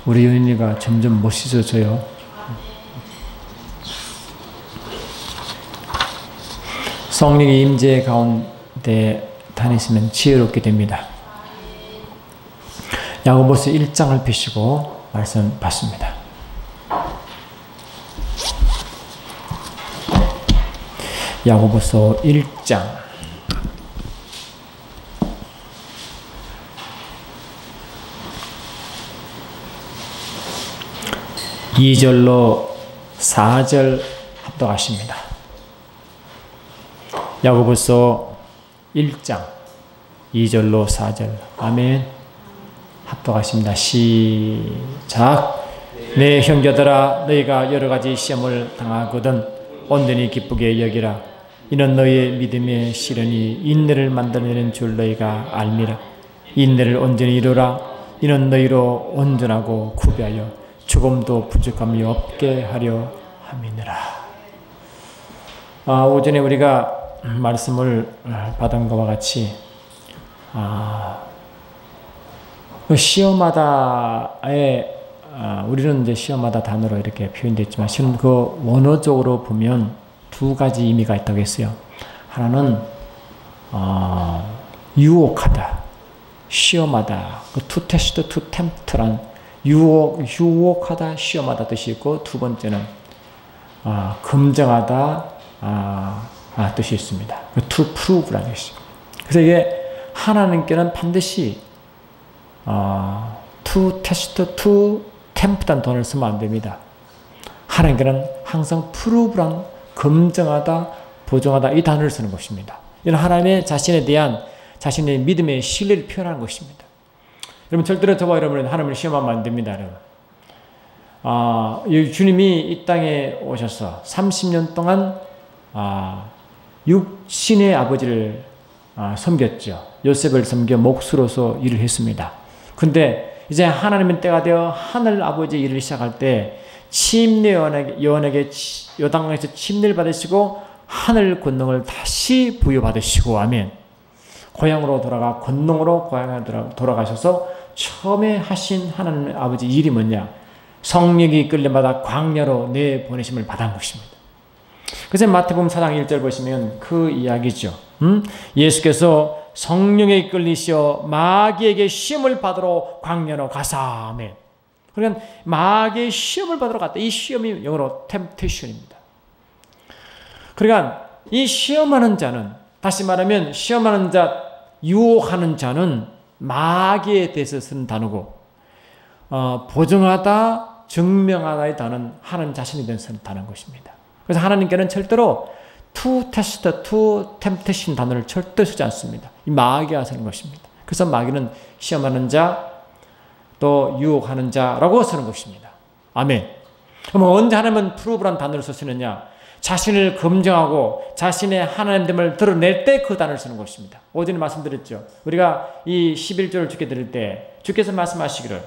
우리 윤희가 점점 멋있어져요. 성령의 임재 가운데 다니시면 지혜롭게 됩니다. 야고보서 1장을 펴시고 말씀 받습니다. 야고보서 1장 2절로 4절 합독하십니다. 야고보서 1장 2절로 4절 아멘. 합독하십니다. 시작. 내 형제들아 너희가 여러가지 시험을 당하거든 온전히 기쁘게 여기라. 이는 너희의 믿음의 시련이 인내를 만들어내는 줄 너희가 알미라. 인내를 온전히 이루라. 이는 너희로 온전하고 구비하여 조금도 부족함이 없게 하려 함이니라. 오전에 우리가 말씀을 받은 것과 같이 시험하다에 우리는 이제 시험하다 단어로 이렇게 표현됐지만 실은 그 원어적으로 보면 두 가지 의미가 있다고 했어요. 하나는 유혹하다, 시험하다, to test, to tempt란 유혹하다, 시험하다 뜻이 있고 두 번째는 검증하다 뜻이 있습니다. to prove라는 것이. 그래서 이게 하나님께는 반드시 to test, to tempt란 단어를 쓰면 안 됩니다. 하나님께는 항상 prove란 검증하다, 보증하다 이 단어를 쓰는 것입니다. 이는 하나님의 자신에 대한 자신의 믿음의 신뢰를 표현하는 것입니다. 여러분 절대로 저와 여러분은 하나님을 시험하면 안 됩니다. 여러분. 주님이 이 땅에 오셔서 30년 동안 육신의 아버지를 섬겼죠. 요셉을 섬겨 목수로서 일을 했습니다. 근데 이제 하나님의 때가 되어 하늘 아버지의 일을 시작할 때 침례 요한에게 요단강에서 침례를 받으시고 하늘 권능을 다시 부여받으시고 아멘. 고향으로 돌아가 권능으로 고향에 돌아가셔서 처음에 하신 하나님 아버지 일이 뭐냐? 성령이 이끌림받아 광야로 내보내심을 받은 것입니다. 그래서 마태복음 4장 1절 보시면 그 이야기죠. 예수께서 성령에 이끌리시어 마귀에게 시험을 받으러 광야로 가사 아멘. 그러니까 마귀의 시험을 받으러 갔다. 이 시험이 영어로 템테이션입니다. 그러니까 이 시험하는 자는 다시 말하면 시험하는 자, 유혹하는 자는 마귀에 대해서 쓰는 단어고 보증하다, 증명하다의 단어는 하나님 자신에 대해서 쓰는 단어인 것입니다. 그래서 하나님께는 절대로 to test, to temptation 단어를 절대 쓰지 않습니다. 이 마귀가 쓰는 것입니다. 그래서 마귀는 시험하는 자, 또 유혹하는 자라고 쓰는 것입니다. 아멘. 그럼 언제 하나님은 프로브란 단어를 쓰시느냐? 자신을 검증하고 자신의 하나님됨을 드러낼 때 그 단어를 쓰는 것입니다. 오전에 말씀드렸죠. 우리가 이 11조를 주께 드릴 때 주께서 말씀하시기를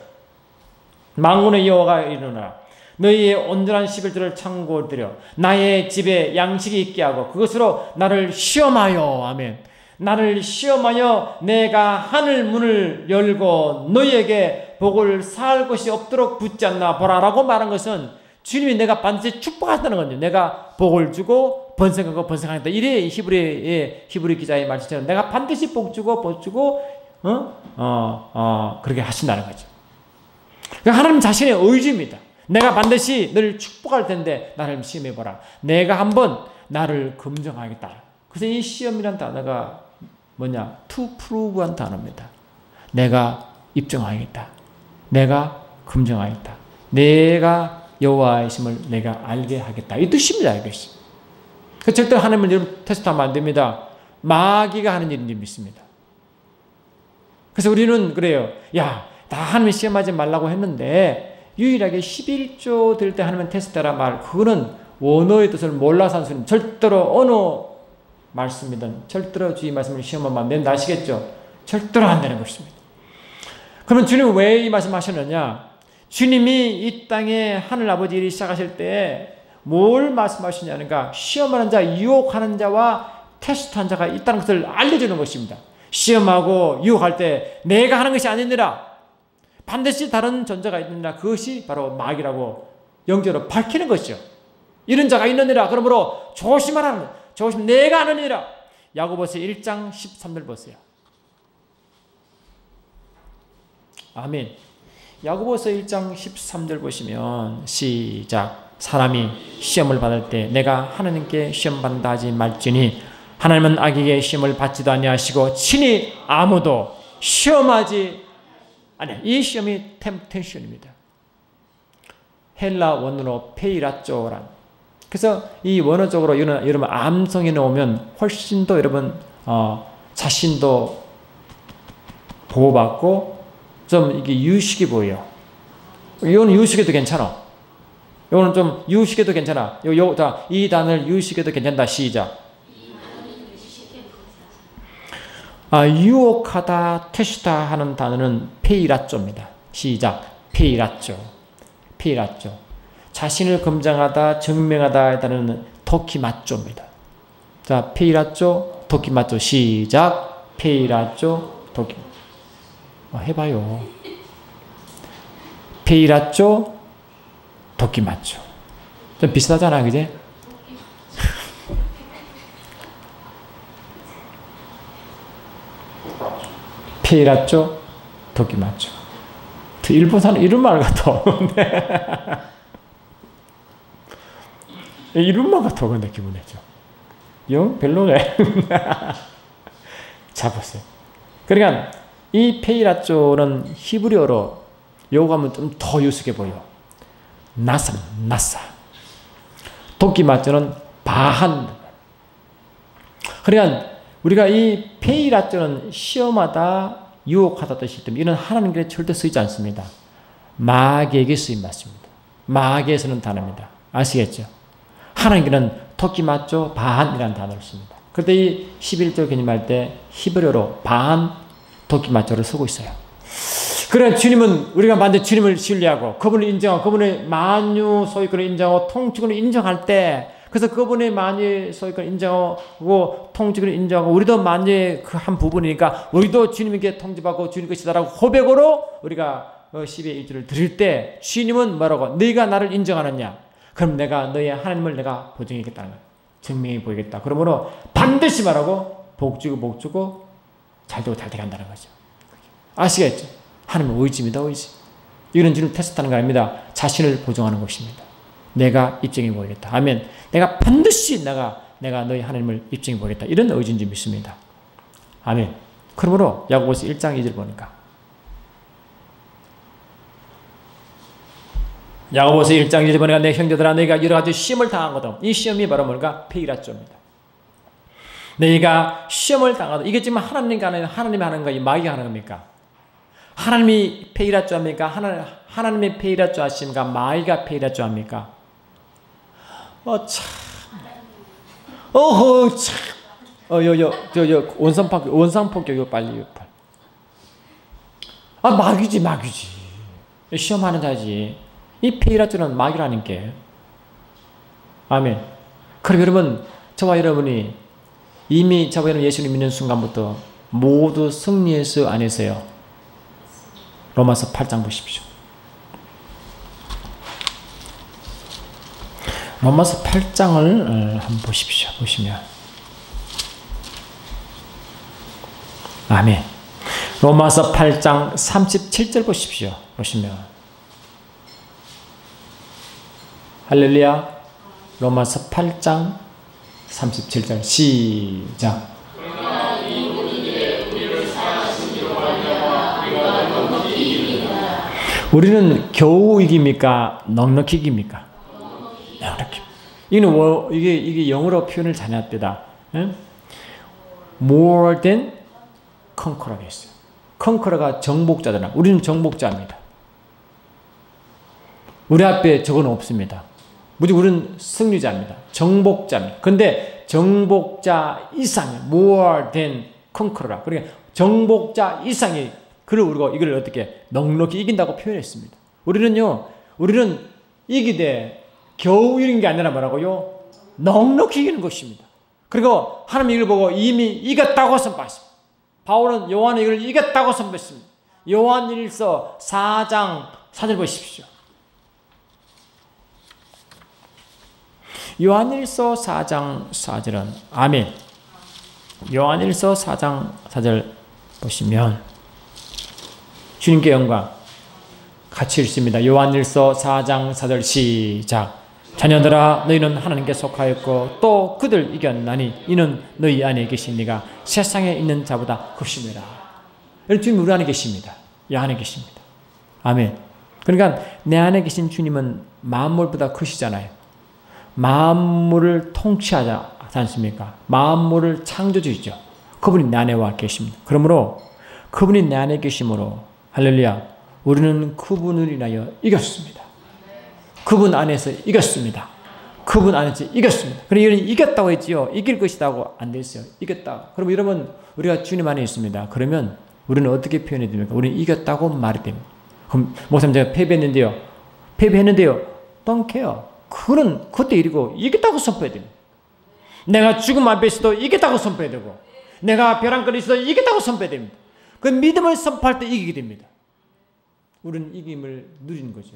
만군의 여호와가 이르노라 너희의 온전한 11조를 창고에 들여 나의 집에 양식이 있게 하고 그것으로 나를 시험하여 아멘. 나를 시험하여 내가 하늘 문을 열고 너희에게 복을 쌓을 것이 없도록 붙지 않나 보라라고 말한 것은 주님이 내가 반드시 축복하신다는 거죠. 내가 복을 주고 번성하고 번성하겠다. 이래 히브리 기자의 말씀처럼 내가 반드시 복 주고 그렇게 하신다는 거죠. 그러니까 하나님 자신의 의지입니다. 내가 반드시 너를 축복할 텐데 나를 시험해보라. 내가 한번 나를 검증하겠다. 그래서 이 시험이란 단어가 뭐냐? to prove한 단어입니다. 내가 입증하겠다. 내가 검증하겠다. 내가 여호와이심을 내가 알게 하겠다. 이 뜻입니다. 이것이. 절대 하나님을 테스트하면 안 됩니다. 마귀가 하는 일인 줄 믿습니다. 그래서 우리는 그래요. 야, 다 하나님 시험하지 말라고 했는데 유일하게 11조 될 때 하나님 테스트하라 말 그거는 원어의 뜻을 몰라서 하는 소리입니다. 절대로 어느 말씀이든 절대로 주의 말씀을 시험하면 안 된다 아시겠죠? 절대로 안 되는 것입니다. 그러면 주님은 왜 이 말씀 하셨느냐? 주님이 이 땅에 하늘아버지 일이 시작하실 때 뭘 말씀하시냐니까 시험하는 자, 유혹하는 자와 테스트한 자가 있다는 것을 알려주는 것입니다. 시험하고 유혹할 때 내가 하는 것이 아니니라. 반드시 다른 존재가 있느니라. 그것이 바로 마귀라고 영적으로 밝히는 것이죠. 이런 자가 있느니라. 그러므로 조심하라는 거예요. 조심, 내가 아느니라. 야고보서 1장 13절 보세요. 아멘. 야고보서 1장 13절 보시면 시작. 사람이 시험을 받을 때 내가 하나님께 시험 받는다 하지 말지니 하나님은 악에게 시험을 받지도 아니하시고 친히 아무도 시험하지 아니. 이 시험이 템테이션입니다. 헬라 원어로 페이라쪼란. 그래서 이 원어적으로 여러분 암성이 나오면 훨씬 더 여러분 자신도 보호받고 좀 이게 유식이 보여요. 이거는 유식해도 괜찮아. 이거는 좀 유식해도 괜찮아. 이 단어를 유식해도 괜찮다. 시작. 유혹하다, 테스타 하는 단어는 페이라쪼입니다. 시작. 페이라쪼. 페이라쪼. 자신을 검증하다, 증명하다의 단어는 도키마쪼입니다. 자, 페이라쪼, 도키마쪼. 시작. 페이라쪼, 도키. 해봐요. 페이라쪼, 도키마쪼. 좀 비슷하잖아, 그제? 페이라쪼, 도키마쪼. 일본 사람 이런 말 같아. 이런 말 같아. 근데 기분이죠. 영 별로네. 자, 보세요. 그러니까 이 페이라쪼는 히브리어로 요구하면 좀 더 유숙해 보여. 나사. 도끼마쪼는 바한. 그러니까 우리가 이 페이라쪼는 시험하다, 유혹하다 뜻이 때문에 이런 하나님께 절대 쓰이지 않습니다. 마귀에게 쓰임 받습니다. 마귀에 쓰는 단어입니다. 아시겠죠? 하나님께는 도끼마쪼, 바한이라는 단어를 씁니다. 그때 이 11절 개념할 때 히브리어로 바한, 도끼마쪼를 쓰고 있어요. 그래, 주님은 우리가 만든 주님을 신뢰하고 그분을 인정하고 그분의 만유 소유권을 인정하고 통치권을 인정할 때, 그래서 그분의 만유의 소유권을 인정하고 통치권을 인정하고 우리도 만유의 그 한 부분이니까 우리도 주님에게 통치받고 주님 것이다라고 고백으로 우리가 10의 1주를 드릴 때 주님은 뭐라고? 너희가 나를 인정하느냐? 그럼 내가 너의 하나님을 내가 보증하겠다는 거야. 증명해 보이겠다. 그러므로 반드시 말하고 복 주고 잘 되고 잘 되게 한다는 거죠. 아시겠죠? 하나님은 의지입니다. 의지. 이런 주님 테스트하는 거 아닙니다. 자신을 보증하는 것입니다. 내가 입증해 보이겠다. 아멘. 내가 반드시 내가 너희 하나님을 입증해 보이겠다. 이런 의지인지 믿습니다. 아멘. 그러므로 야고보서 1장 2절 보니까 야고보서 1장 2절 보니까 내 형제들아 너희가 여러 가지 시험을 당하거든. 이 시험이 바로 뭘까? 페이라쪼입니다. 너희가 시험을 당하거든. 이게 지금 하나님이 하는 거, 마귀가 하는 겁니까? 하나님이 페이라쪼 합니까? 하나님이 페이라쪼 하십니까? 마귀가 페이라쪼 합니까? 참. 참. 원상폭격 빨리. 마귀지. 시험하는 자지. 이 페이라쪼는 마귀라는 게. 아멘. 그럼 여러분, 저와 여러분이 이미 저와 여러분 예수님 믿는 순간부터 모두 승리의 안에서요. 로마서 8장 보십시오. 로마서 8장을 한번 보십시오. 보시면 아멘. 로마서 8장 37절 보십시오. 보시면 할렐루야. 로마서 8장 37절 시작. 우리는 겨우 이깁니까? 넉넉히 이깁니까? 넉넉히. 이게 영어로 표현을 잘해놨대다. More than conqueror가 있어요. 컨커러가 정복자잖아. 우리는 정복자입니다. 우리 앞에 저건 없습니다. 우리는 승리자입니다. 정복자입니다. 근데 정복자 이상의 more than conqueror. 그러니까 정복자 이상의 그를 우리가 이걸 어떻게 넉넉히 이긴다고 표현했습니다. 우리는 이기되 겨우 이긴 게 아니라 뭐라고요? 넉넉히 이기는 것입니다. 그리고 하나님 이걸 보고 이미 이겼다고 선포했습니다. 바울은 요한은 이걸 이겼다고 선포했습니다. 요한일서 4장 4절 보십시오. 요한일서 4장 4절은 아멘. 요한일서 4장 4절 보시면 주님께 영광 같이 읽습니다. 요한일서 4장 4절 시작. 자녀들아 너희는 하나님께 속하였고 또 그들 이겼나니 이는 너희 안에 계신 네가 세상에 있는 자보다 크심이라. 주님 우리 안에 계십니다. 이 안에 계십니다. 아멘. 그러니까 내 안에 계신 주님은 만물보다 크시잖아요. 만물을 통치하지 않습니까? 만물을 창조주이죠. 그분이 내 안에 와 계십니다. 그러므로 그분이 내 안에 계심으로 할렐루야 우리는 그분을 인하여 이겼습니다. 그분 안에서 이겼습니다. 그분 안에서 이겼습니다. 그럼 이런 이겼다고 했지요. 이길 것이라고 안 돼 있어요. 이겼다. 그럼 여러분 우리가 주님 안에 있습니다. 그러면 우리는 어떻게 표현해야 됩니까? 우리는 이겼다고 말이 됩니다. 그럼 목사님 제가 패배했는데요. Don't care. 그거는 그때 일이고 이겼다고 선포해야 됩니다. 내가 죽음 앞에 있어도 이겼다고 선포해야 되고 내가 벼랑거리 있어도 이겼다고 선포해야 됩니다. 그 믿음을 선포할 때 이기게 됩니다. 우리는 이김을 누리는 거죠.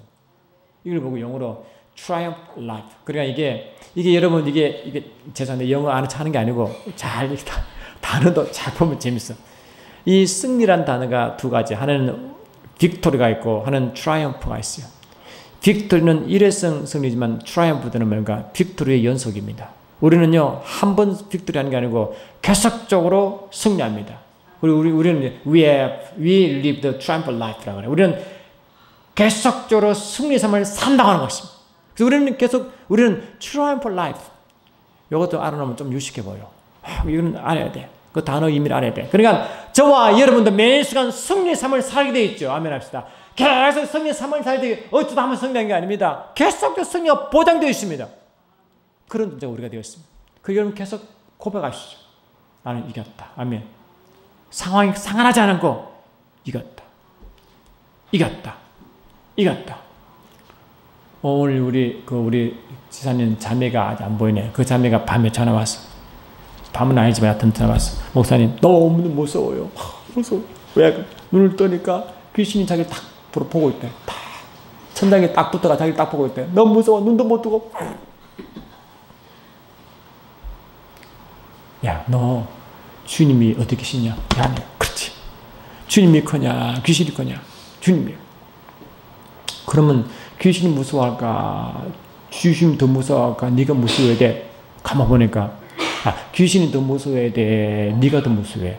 이걸 보고 영어로 triumph life. 그러니까 이게 여러분 이게 죄송한데 영어 안 하는 게 아니고 잘 단어도 잘 보면 재밌어. 이 승리란 단어가 두 가지. 하나는 빅토리가 있고 하나는 트라이엄프가 있어요. 빅토리는 일회성 승리지만 트라이엄프는 뭔가 빅토리의 연속입니다. 우리는요 한 번 빅토리 하는 게 아니고 계속적으로 승리합니다. 우리는 we live the triumph life라고 그래요. 우리는 계속적으로 승리 삶을 산다고 하는 것입니다. 그래서 우리는 triumph life. 이것도 알아놓으면 좀 유식해 보여. 이건 알아야 돼. 그 단어 의미를 알아야 돼. 그러니까 저와 여러분도 매 순간 승리 삶을 살게 되어 있죠. 아멘 합시다. 계속 승리 삶을 살게 되어 어쩌다 한번 승리한 게 아닙니다. 계속적으로 승리가 보장되어 있습니다. 그런 존재가 우리가 되었습니다. 그 여러분 계속 고백하시죠. 나는 이겼다. 아멘. 상황이 상한하지 않고 이겼다. 오늘 우리 지사님 자매가 아직 안 보이네. 그 자매가 밤에 전화 왔어. 밤은 아니지만 하여튼 전화 왔어. 목사님 너무 무서워요. 무서워. 왜? 눈을 뜨니까 귀신이 자기를 딱 보고 있대. 딱 천장에 딱 붙어가 자기를 딱 보고 있대. 너무 무서워. 눈도 못 뜨고. 야, 너 주님이 어디 계시냐? 야, 네. 그렇지. 주님이 커냐? 귀신이 커냐? 주님이요. 그러면 귀신이 무서워할까? 주님이 더 무서워할까? 네가 무서워야 돼. 가만 보니까 귀신이 더 무서워야 돼. 네가 더 무서워해.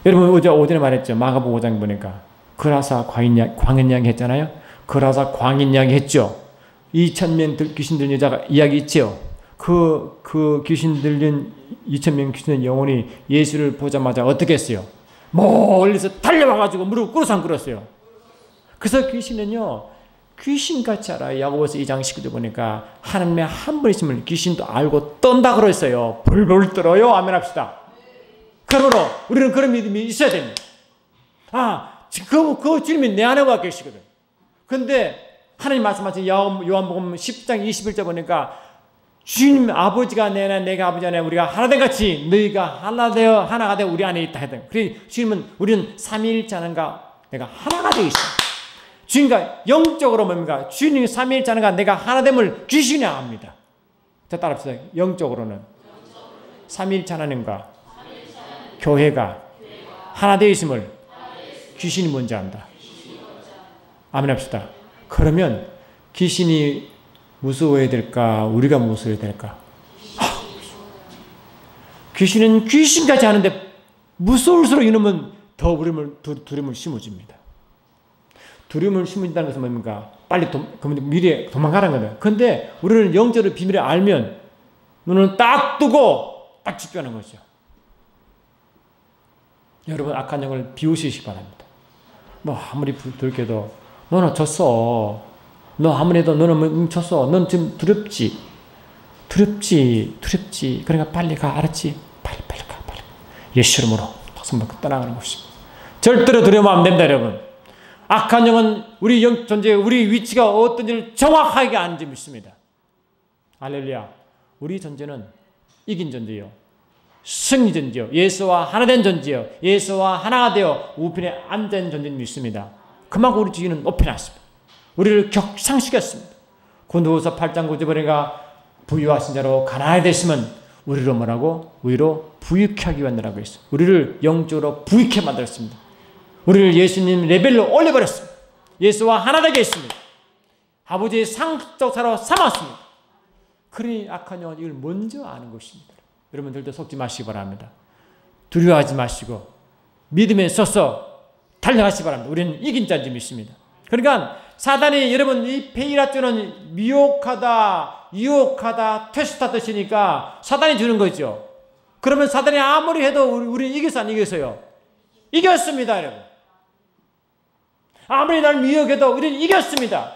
여러분 어제는 말했죠. 마가복음 5장 보니까 그라사 광인 이야기 했잖아요. 그라사 광인 이야기 했죠. 2,000명 귀신 들린 여자가 이야기 있죠. 그 귀신 들린 2,000명 귀신 들린 영혼이 예수를 보자마자 어떻게 했어요? 멀리서 달려와가지고 무릎 꿇어서 꿇었어요. 그래서 귀신은요 귀신같이 알아요. 야고보서 2장 19절 보니까 하나님의 한 분 있으면 귀신도 알고 떤다 그랬어요. 벌벌 떨어요. 아멘 합시다. 그러므로 우리는 그런 믿음이 있어야 됩니다. 그 주님이 내 안에 와 계시거든. 근데 하나님 말씀하신 요한복음 10장 21절 보니까 주님 아버지가 내 안에 내가 아버지 안에 우리가 하나된 같이 너희가 하나가 되어 우리 안에 있다 했던. 그래서 주님은 우리는 삼위일체하는가 내가 하나가 되어 있습니다. 주님과 영적으로 뭡니까? 주님이 삼위일체하는가 내가 하나됨을 귀신이 압니다. 자 따라합시다. 영적으로는 삼위일체 하나님과 교회가 하나 되어 있음을 귀신이 먼저 안다. 아멘 합시다. 그러면 귀신이 무서워야 될까? 우리가 무서워야 될까? 귀신은 귀신까지 하는데 무서울수록 이놈은 더 두려움을 심어줍니다. 두려움을 심어준다는 것은 뭡니까? 빨리 미래에 도망가라는 거예요. 근데 우리는 영적으로 비밀을 알면 눈을 딱 뜨고 딱 집중하는 거죠. 여러분 악한 영을 비우시기 바랍니다. 아무리 들켜도 너는 졌어. 너 아무리 해도 너는 뭉쳤어. 넌 지금 두렵지. 그러니까 빨리 가. 알았지? 빨리 가. 예수 이름으로 박수 받고 떠나가는 것입니다. 절대로 두려워하면 안 된다 여러분. 악한 영은 우리 영 존재의 우리 위치가 어떤지를 정확하게 아는 점이 있습니다. 할렐루야. 우리 존재는 이긴 존재요. 승리전지요. 예수와 하나 된 존재요. 예수와 하나가 되어 우편에 앉은 존재를 믿습니다. 그만큼 우리 주인은 높여놨습니다. 우리를 격상시켰습니다. 고린도후서 8장 9절에 보니까 부유하신 자로 가난하게 되시면 우리로 뭐라고? 우리로 부유케 하기 위함이라고 했어요. 우리를 영적으로 부유케 만들었습니다. 우리를 예수님 레벨로 올려버렸습니다. 예수와 하나 되게 했습니다. 아버지의 상속자로 삼았습니다. 그러니 악한 영은 이걸 먼저 아는 것입니다. 여러분들도 속지 마시기 바랍니다. 두려워하지 마시고 믿음에 서서 달려가시기 바랍니다. 우리는 이긴 자인지 믿습니다. 그러니까 사단이 여러분 이 페이라토는 미혹하다, 유혹하다, 테스트하 뜻이니까 사단이 주는 거죠. 그러면 사단이 아무리 해도 우리는 이겨서 안 이겨서요? 이겼습니다, 여러분. 아무리 날 미혹해도 우리는 이겼습니다.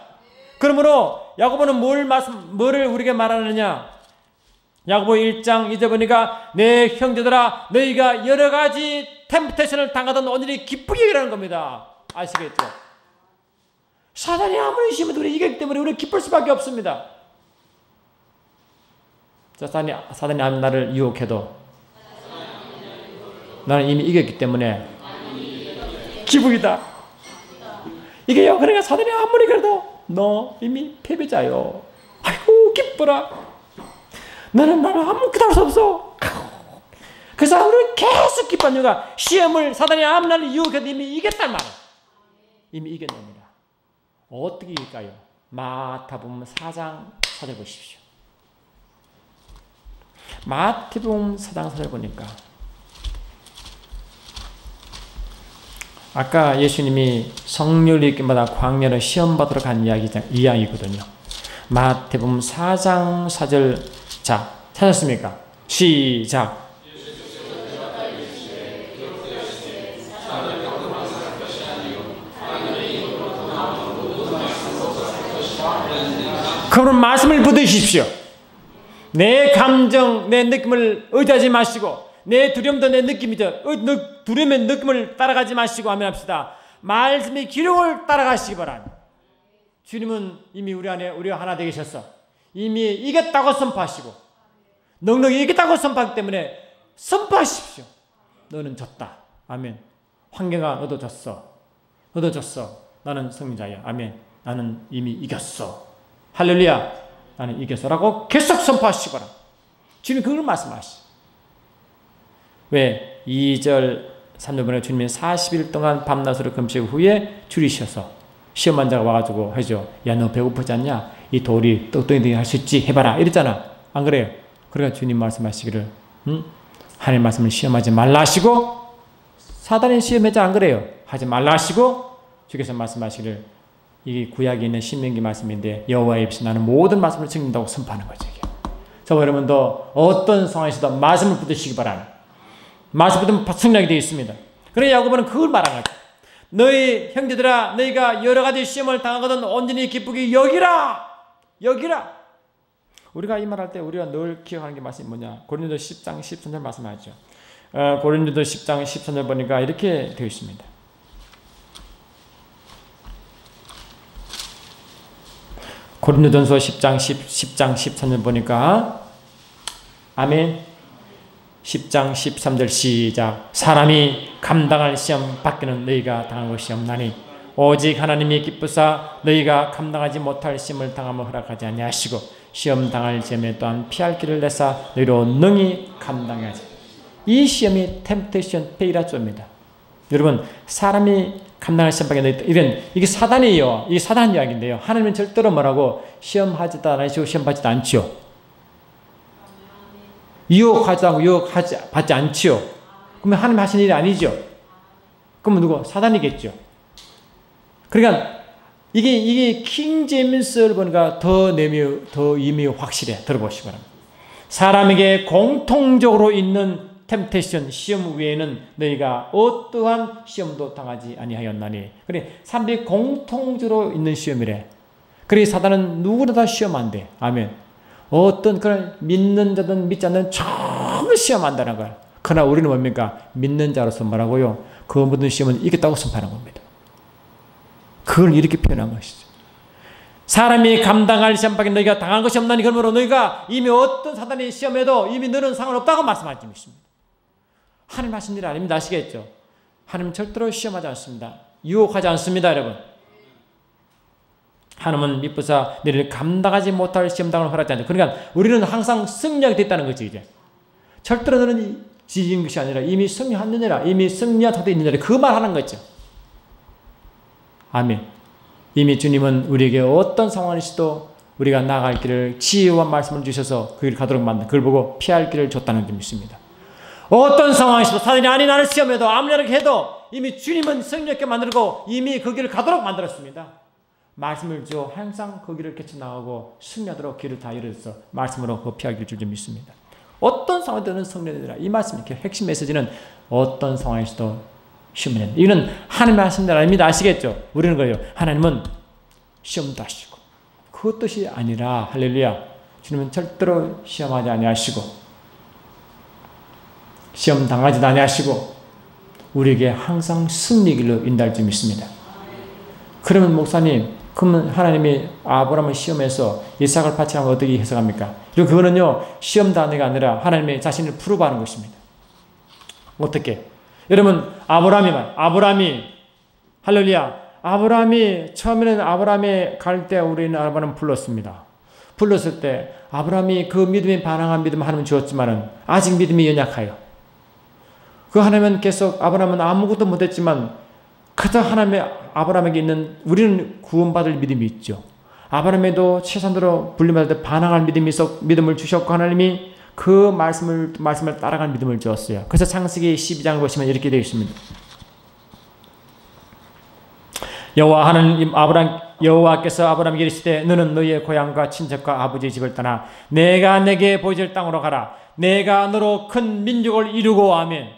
그러므로 야고보는 뭐를 우리에게 말하느냐? 야고보 1장 2절 보니까 내 형제들아 너희가 여러 가지 템프테이션을 당하던 오늘이 기쁘게 여기라는 겁니다. 아시겠죠? 사단이 아무리 심해도 우리 이겼기 때문에 우리 기쁠 수밖에 없습니다. 사단이 나를 유혹해도 나는 이미 이겼기 때문에 기쁘기다. 이게요. 그러니까 사단이 아무리 그래도 너 이미 패배자요. 아이고 기뻐라. 나는 아무것도 할 수 없어. 그래서 우리는 계속 기뻐하는 이유가 시험을 사단이 아무리 나를 유혹해도 이미 이겼단 말이야. 이미 이겼답니다. 어떻게 이길까요? 마태복음 4장 4절 보십시오. 마태복음 4장 4절 보니까 아까 예수님이 성령을 입게 받아 광야로 시험 받으러 간 이야기거든요. 마태복음 4장 4절 자 찾았습니까? 시작. 그럼 말씀을 붙드십시오. 내 감정, 내 느낌을 의지하지 마시고 내 두려움도 내 느낌이죠. 두려움의 느낌을 따라가지 마시고 하면 합시다. 말씀의 기록을 따라가시기 바랍니다. 주님은 이미 우리와 하나 되게 하셨어. 이미 이겼다고 선포하시고 능력이 이겼다고 선포하기 때문에 선포하십시오. 너는 졌다. 아멘. 환경아 너도 졌어. 너도 졌어. 나는 승리자야. 아멘. 나는 이미 이겼어. 할렐루야. 나는 이겼어라고 계속 선포하시기 바랍니다. 주님이 그걸 말씀하시죠. 왜? 2절 3절 보내 주님이 40일 동안 밤낮으로 금식 후에 줄이셔서 시험 환자가 와가지고 하죠. 야 너 배고프지 않냐? 이 돌이 떡덩이 할 수 있지? 해봐라. 이랬잖아. 안 그래요? 그러니까 주님 말씀하시기를 하나님 말씀을 시험하지 말라 하시고 사단이 시험하지 안 그래요? 하지 말라 하시고 주께서 말씀하시기를 이게 구약에 있는 신명기 말씀인데 여호와의 입시 나는 모든 말씀을 증인다고 선포하는 거죠. 저 여러분도 어떤 상황에서도 말씀을 붙드시기 바랍니다. 말씀 붙으면 승리하게 되어 있습니다. 그래 야고보는 그걸 말하는 거죠. 너희 형제들아 너희가 여러 가지 시험을 당하거든 온전히 기쁘게 여기라. 우리가 이 말할 때 우리가 늘 기억하는 게 말씀이 뭐냐? 고린도서 10장 13절 말씀하죠. 고린도서 10장 13절 보니까 이렇게 되어 있습니다. 고린도전서 10장 13절 보니까 아멘. 10장 13절 시작. 사람이 감당할 시험 밖에는 너희가 당할 것이 없나니 오직 하나님이 기쁘사 너희가 감당하지 못할 시험을 당함을 허락하지 아니하시고 시험 당할 시험에 또한 피할 길을 내사 너희로 능히 감당하지. 이 시험이 템프테이션 페이라조입니다. 여러분 사람이 감당할 시험 밖에 너희 이게 사단이에요. 이게 사단 이야기인데요. 하나님은 절대로 뭐라고 시험하지도 않으시고 시험 받지도 않지요. 유혹하지도 않고 받지 않지요. 그러면 하나님 하신 일이 아니죠. 그러면 누구? 사단이겠죠. 그러니까 이게 킹 제임스를 보니까 더 이미 확실해. 들어보시기 바랍니다. 사람에게 공통적으로 있는 템테이션 시험 외에는 너희가 어떠한 시험도 당하지 아니하였나니. 그래 사람들이 공통적으로 있는 시험이래. 그래 사단은 누구나 다 시험한대. 아멘. 어떤 그런 믿는 자든 믿지 않는 전부 시험한다는 거야. 그러나 우리는 뭡니까? 믿는 자로서 뭐라고요? 그 모든 시험은 이겼다고 선포하는 겁니다. 그걸 이렇게 표현한 것이죠. 사람이 감당할 시험 밖에 너희가 당한 것이 없나니 그러므로 너희가 이미 어떤 사단이 시험해도 이미 너는 상관없다고 말씀하지 않습니다. 하나님 하신 일 아닙니다. 아시겠죠? 하나님 절대로 시험하지 않습니다. 유혹하지 않습니다, 여러분. 하나님은 미쁘사 너희를 감당하지 못할 시험당을 허락하지 않죠. 그러니까 우리는 항상 승리하게 됐다는 거지, 이제. 절대로 너는 지진 것이 아니라 이미 승리하느니라. 이미 승리한 자도 있느니라. 그 말 하는 거죠. 아멘. 이미 주님은 우리에게 어떤 상황이시도 우리가 나아갈 길을 지혜와 말씀을 주셔서 그 길 가도록 만든, 그걸 보고 피할 길을 줬다는 점 있습니다. 어떤 상황이시도 사단이 아니 나를 시험해도 아무리 이렇게 해도 이미 주님은 승리하게 만들고 이미 그 길을 가도록 만들었습니다. 말씀을 줘 항상 그 길을 깨쳐나가고 승리하도록 길을 다 열어서 말씀으로 그 피할 길을 줄 줄 믿습니다. 어떤 상황이든 승리되리라. 이 말씀, 이렇게 핵심 메시지는 어떤 상황에서도 시험이 된다. 이거는 하나님의 하신 일 아닙니다. 아시겠죠? 우리는 거예요. 하나님은 시험도 하시고 그 뜻이 아니라 할렐루야. 주님은 절대로 시험하지 아니하시고 시험 당하지도 아니하시고 우리에게 항상 승리 길로 인도할 줄 믿습니다. 그러면 목사님, 그러면 하나님이 아브라함을 시험해서 이삭을 바치라면 어떻게 해석합니까? 그리고 그거는요, 시험 당하는 게 아니라 하나님의 자신을 프로브하는 것입니다. 어떻게? 여러분, 아브라함이 할렐루야. 아브라함이 처음에는 아브라함이 갈 때 우리는 아브라함을 불렀습니다. 불렀을 때 아브라함이 그 믿음에 반항한 믿음을 하나님 주었지만은 아직 믿음이 연약하여. 그 하나님은 계속 아브라함은 아무것도 못했지만 그저 하나님의 아브라함에게 있는 우리는 구원받을 믿음이 있죠. 아브라함에도 최선으로 불림받을 때 반항할 믿음을 주셨고 하나님이 그 말씀을 따라갈 믿음을 주었어요. 그래서 창세기 12장을 보시면 이렇게 되어 있습니다. 여호와께서 아브라함에게 이르시되 너는 너희의 고향과 친척과 아버지의 집을 떠나 내가 내게 보여줄 땅으로 가라. 내가 너로 큰 민족을 이루고 아멘.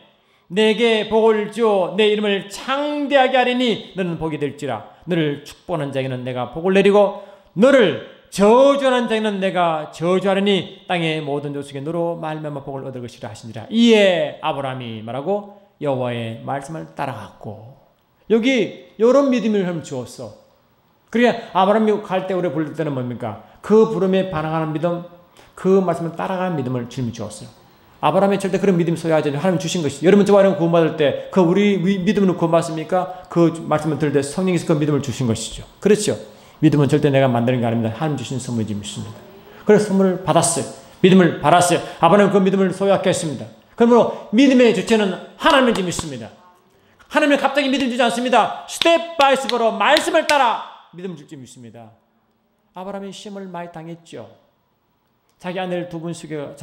내게 복을 주어 내 이름을 창대하게 하리니 너는 복이 될지라. 너를 축복하는 자에게는 내가 복을 내리고 너를 저주하는 자에게는 내가 저주하리니 땅의 모든 족속에 너로 말미암아 복을 얻을 것이라 하시니라. 이에 아브라함이 말하고 여호와의 말씀을 따라갔고. 여기 이런 믿음을 주었어. 그러니까 아브라함이 갈 때 우리 부를 때는 뭡니까? 그 부름에 반응하는 믿음, 그 말씀을 따라가는 믿음을 주님이 주었어요. 아브라함이 절대 그런 믿음 소유하지 않고 하나님 주신 것이죠. 여러분 저와 구원받을 때 그 우리 믿음으로 구원받습니까? 그 말씀을 들을 때 성령께서 그 믿음을 주신 것이죠. 그렇죠. 믿음은 절대 내가 만드는 게 아닙니다. 하나님 주신 선물이 믿습니다. 그래서 선물을 받았어요. 믿음을 받았어요. 아브라함은 그 믿음을 소유하게 했습니다. 그러므로 믿음의 주체는 하나님인지 믿습니다. 하나님은 갑자기 믿음 주지 않습니다. 스텝 바이 스텝으로 말씀을 따라 믿음을 줄지 믿습니다. 아브라함이 시험을 많이 당했죠. 자기 아내를 두 분 죽여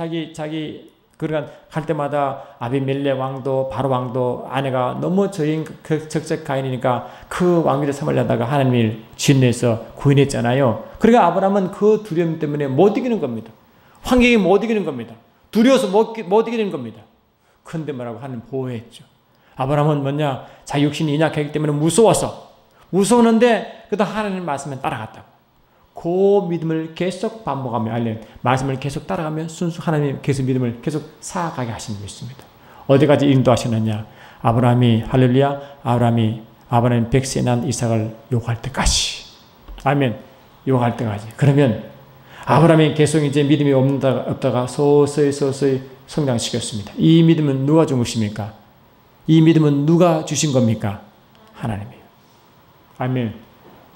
그러니까 갈 때마다 아비멜렉 왕도 바로 왕도 아내가 너무 적색 가인이니까 그 왕비를 삼으려다가 하나님을 진노해서 구인했잖아요. 그러니까 아브라함은 그 두려움 때문에 못 이기는 겁니다. 환경이 못 이기는 겁니다. 두려워서 못 이기는 겁니다. 그런데 뭐라고 하나님 보호했죠. 아브라함은 뭐냐? 자기 육신이 연약하기 때문에 무서웠는데 그래도 하나님 말씀에 따라갔다고. 그 믿음을 계속 반복하며 말씀을 계속 따라가면 순수 하나님 계속 믿음을 계속 쌓아가게 하시는 것입니다. 어디까지 인도하시느냐? 아브라함이 아브라함이 100세에 난 이삭을 요구할 때까지. 아멘. 요구할 때까지. 그러면 아브라함이 계속 이제 믿음이 없다가 서서히 성장시켰습니다. 이 믿음은 누가 준 것입니까? 이 믿음은 누가 주신 겁니까? 하나님이에요. 아멘.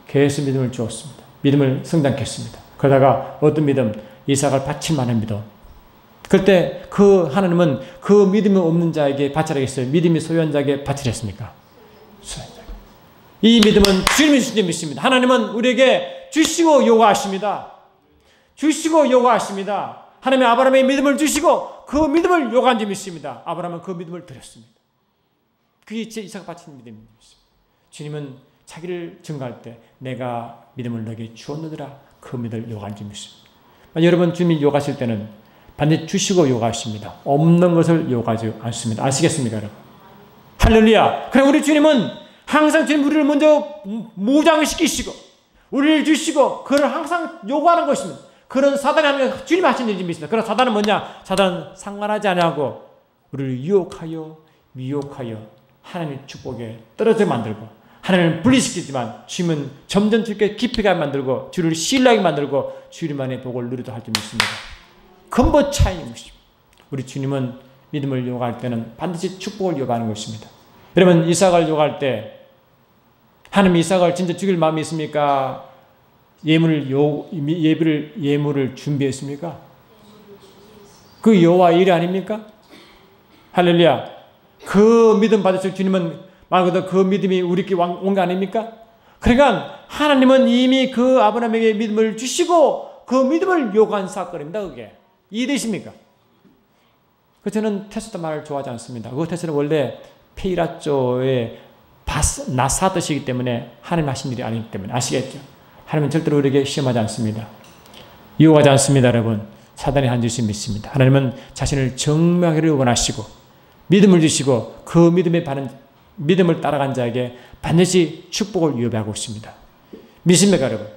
계속 믿음을 주었습니다. 믿음을 성장했습니다. 그러다가 어떤 믿음? 이삭을 바칠 만한 믿음. 그때 그 하나님은 그 믿음이 없는 자에게 바치라 했어요. 믿음이 소유한 자에게 바치라 했습니까? 이 믿음은 주님이 주신 믿습니다. 하나님은 우리에게 주시고 요구하십니다. 하나님이 아브라함의 믿음을 주시고 그 믿음을 요구한 줄 믿습니다. 아브라함은 그 믿음을 드렸습니다. 그게 제 이삭을 바치는 믿음입니다. 주님은 자기를 증거할 때 내가 믿음을 너에게 주었느니라 그 믿음을 요구한 줄 믿습니다. 여러분 주님이 요구하실 때는 반드시 주시고 요구하십니다. 없는 것을 요구하지 않습니다. 아시겠습니까 여러분? 할렐루야. 그럼 우리 주님은 항상 주님 우리를 먼저 무장시키시고 우리를 주시고 그를 항상 요구하는 것입니다. 그런 사단이 하는 주님이 하신 일이 믿습니다. 그런 사단은 뭐냐? 사단은 상관하지 않고 우리를 유혹하여 미혹하여 하나님의 축복에 떨어져 만들고 하나님을 분리시키지만 주님은 점점 주께 깊이가 만들고 주를 신뢰하게 만들고 주님만의 복을 누리도록 할 줄 믿습니다. 근본 차이인 것입니다. 우리 주님은 믿음을 요구할 때는 반드시 축복을 요구하는 것입니다. 여러분, 이삭을 요구할 때 하나님 이삭을 진짜 죽일 마음이 있습니까? 예물을 준비했습니까? 그 여호와 의 일이 아닙니까? 할렐루야. 그 믿음 받으실 주님은 말 그대로 그 믿음이 우리께 온 거 아닙니까? 그러니까 하나님은 이미 그 아브라함에게 믿음을 주시고 그 믿음을 요구한 사건입니다. 그게 이해되십니까? 저는 테스다 말을 좋아하지 않습니다. 그 테스는 원래 페이라조의 나사뜻이기 때문에 하나님 하신 일이 아니기 때문에 아시겠죠? 하나님은 절대로 우리에게 시험하지 않습니다. 유혹하지 않습니다. 여러분, 사단이 한 짓을 믿습니다. 하나님은 자신을 증명하기를 원하시고 믿음을 주시고 그 믿음을 따라간 자에게 반드시 축복을 유배하고 있습니다. 믿습니까, 여러분?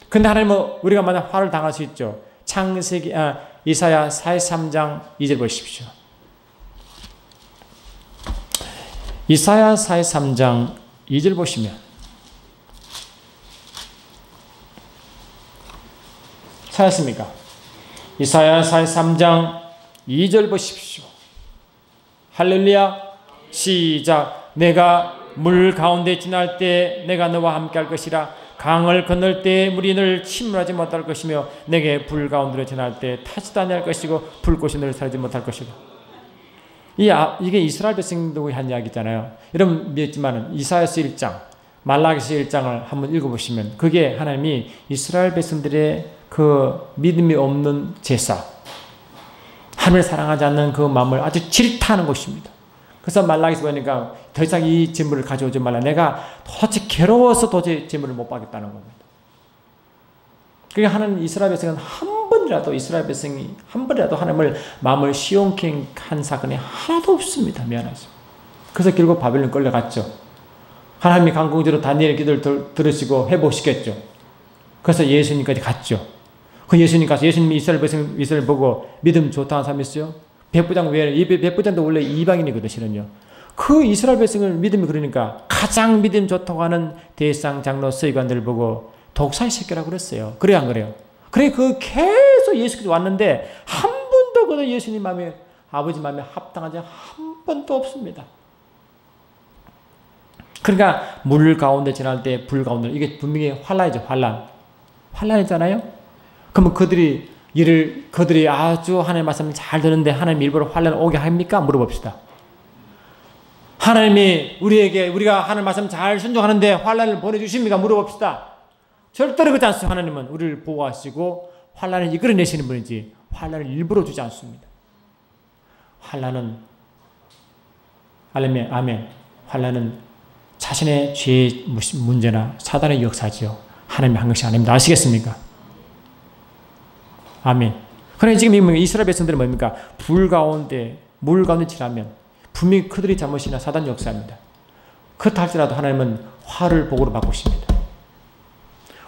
근데 하나님은 우리가 만약 화를 당할 수 있죠. 이사야 43장 2절 보십시오. 이사야 43장 2절 보시면 찾았습니까? 이사야 43장 2절 보십시오. 할렐루야. 시작. 내가 물 가운데 지날 때 내가 너와 함께 할 것이라. 강을 건널 때 물이 널 침몰하지 못할 것이며 내게 불 가운데로 지날 때 타지도 아니할 것이고 불꽃이 널 사르지 못할 것이다. 이게 이스라엘 백성들이 한 이야기잖아요. 여러분 믿었지만 이사야서 1장, 말라기서 1장을 한번 읽어보시면 그게 하나님이 이스라엘 백성들의 그 믿음이 없는 제사, 하나님을 사랑하지 않는 그 마음을 아주 질타하는 것입니다. 그래서 말라기서 보니까 더 이상 이 재물을 가져오지 말라. 내가 도대체 괴로워서 도저히 재물을 못 받겠다는 겁니다. 그러니까 하나님 이스라엘 백성은 이스라엘 백성이 한 번이라도 하나님을 마음을 시원케 한 사건이 하나도 없습니다. 미안하죠. 그래서 결국 바벨론 끌려갔죠. 하나님이 강공주로 다니엘 기도를 들으시고 회복시켰죠. 그래서 예수님까지 갔죠. 그 예수님 가서 예수님이 이스라엘 백성을 보고 믿음 좋다는 사람이 있어요? 백부장 외에 이 백부장도 원래 이방인이거든요. 실은요. 그 이스라엘 백성을 믿음이 그러니까 가장 믿음 좋다고 하는 대상 장로 서기관들을 보고 독사시켜라고 그랬어요. 그래요, 안 그래요? 그래 그 계속 예수께서 왔는데 한 번도 그 예수님 마음에 아버지 마음에 합당하지 한 번도 없습니다. 그러니까 물 가운데 지날 때 불 가운데 이게 분명히 환란이죠. 환란이잖아요. 그러면 그들이 아주 하나님의 말씀을 잘 듣는데 하나님 일부러 환란을 오게 합니까? 물어봅시다. 하나님이 우리가 하나님 말씀 잘 순종하는데 환란을 보내주십니까? 물어봅시다. 절대로 그렇지 않습니다. 하나님은 우리를 보호하시고 환란을 이끌어내시는 분이지 환란을 일부러 주지 않습니다. 환란은 아멘. 환란은 자신의 죄의 문제나 사단의 역사지요. 하나님이 한 것이 아닙니다. 아시겠습니까? 아멘. 그러나 지금 이스라엘 백성들은 뭡니까? 물 가운데 지나면 분명히 그들의 잘못이나 사단 역사입니다. 그렇다 할지라도 하나님은 화를 복으로 바꾸십니다.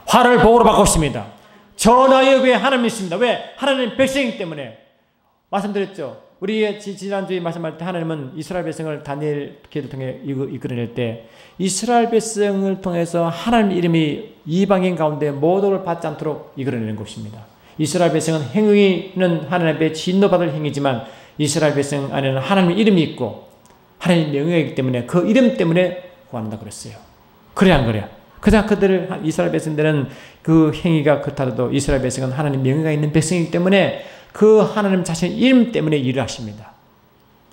화를 복으로 바꾸십니다. 전하여 왜 하나님이 있습니다. 왜? 하나님 백성이기 때문에. 말씀드렸죠. 우리 지난주에 말씀할 때 하나님은 이스라엘 백성을 다니엘 기도를 통해 이끌어낼 때 이스라엘 백성을 통해서 하나님 이름이 이방인 가운데 모독을 받지 않도록 이끌어내는 것입니다. 이스라엘 백성은 행위는 하나님 앞에 진노받을 행위지만 이스라엘 백성 안에는 하나님의 이름이 있고 하나님의 명예가 있기 때문에 그 이름 때문에 구한다 그랬어요. 그래 안 그래요? 그냥 이스라엘 백성들은 그 행위가 그렇다도 이스라엘 백성은 하나님 명예가 있는 백성이기 때문에 그 하나님 자신의 이름 때문에 일을 하십니다.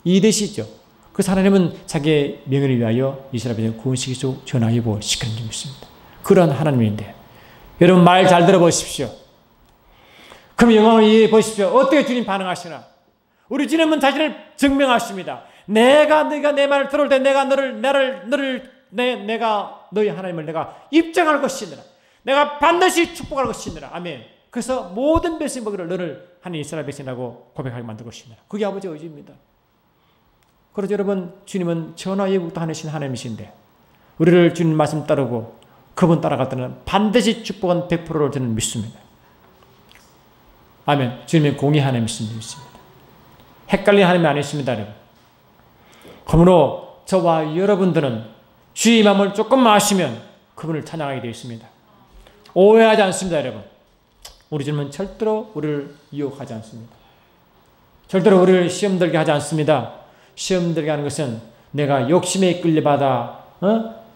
이해되시죠? 그래서 하나님은 자기의 명예를 위하여 이스라엘 백성을 구원시키시고 전하여보 시키는 줄 믿습니다. 그런 하나님인데 여러분 말 잘 들어보십시오. 그럼 영광을 이해해 보십시오. 어떻게 주님 반응하시나? 우리 주님은 자신을 증명하십니다. 내가 내 말을 들을 때 내가 너희 하나님을 내가 입증할 것이니라. 내가 반드시 축복할 것이니라. 아멘. 그래서 모든 백성이 보기를 너를 하나님 이스라엘 백성이라고 고백하게 만들 것이니라. 그게 아버지의 의지입니다. 그래서 여러분 주님은 전화예부터 하시는 하나님이신데 우리를 주님 말씀 따르고 그분 따라갈 때는 반드시 축복은 100%를 저는 믿습니다. 아멘. 주님의 공의 하나님이신 믿습니다. 헷갈리는 하나님이 아니십니다. 여러분. 그러므로 저와 여러분들은 주의 마음을 조금만 아시면 그분을 찬양하게 되어 있습니다. 오해하지 않습니다. 여러분. 우리 주님은 절대로 우리를 유혹하지 않습니다. 절대로 우리를 시험 들게 하지 않습니다. 시험 들게 하는 것은 내가 욕심에 이끌려받아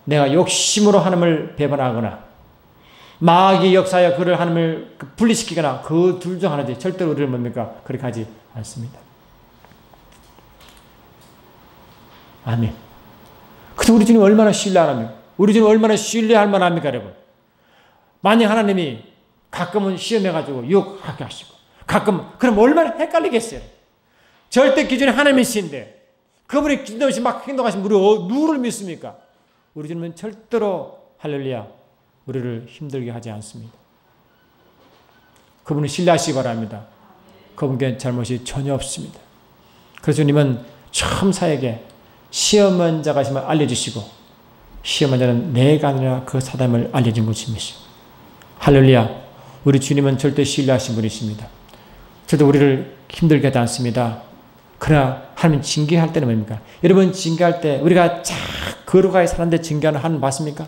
내가 욕심으로 하나님을 배반하거나 마귀의 역사에 그를 하나님을 분리시키거나 그 둘 중 하나지 절대로 우리를 뭡니까? 그렇게 하지 않습니다. 아멘. 그래서 우리 주님 얼마나 신뢰합니까? 우리 주님 얼마나 신뢰할 만합니까, 여러분? 만약 하나님이 가끔은 시험해가지고 유혹하게 하시고 가끔 그럼 얼마나 헷갈리겠어요. 절대 기준이 하나님이신데 그분이 기준 없이 막 행동하시면 우리 누구를 믿습니까? 우리 주님은 절대로 할렐루야 우리를 힘들게 하지 않습니다. 그분을 신뢰하시기 바랍니다. 그분께 잘못이 전혀 없습니다. 그래서 주님은 천사에게 시험한 자가 있음을 알려주시고 시험한 자는 내가 아니라 그 사람을 알려준 것입니다. 할렐루야 우리 주님은 절대 신뢰하신 분이십니다. 저도 우리를 힘들게 하지 않습니다. 그러나 하나님 징계할 때는 뭡니까? 여러분 징계할 때 우리가 잘 거룩하게 사는데 징계하는 하나님 봤습니까?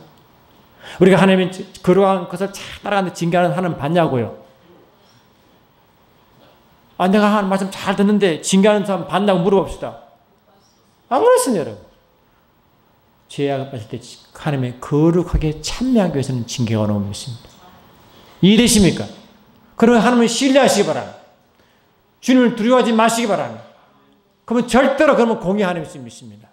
우리가 하나님의 거룩한 것을 잘 따라가는데 징계하는 하나님 봤냐고요? 내가 하나님 말씀 잘 듣는데 징계하는 사람 봤냐고 물어봅시다. 안 그렇습니다, 여러분. 죄악을 봤을 때 하나님의 거룩하게 참여하기 위해서는 징계가 오는 것입니다. 이해되십니까? 그러면 하나님을 신뢰하시기 바랍니다. 주님을 두려워하지 마시기 바랍니다. 그러면 절대로 그러면 공의 하나님을 믿습니다.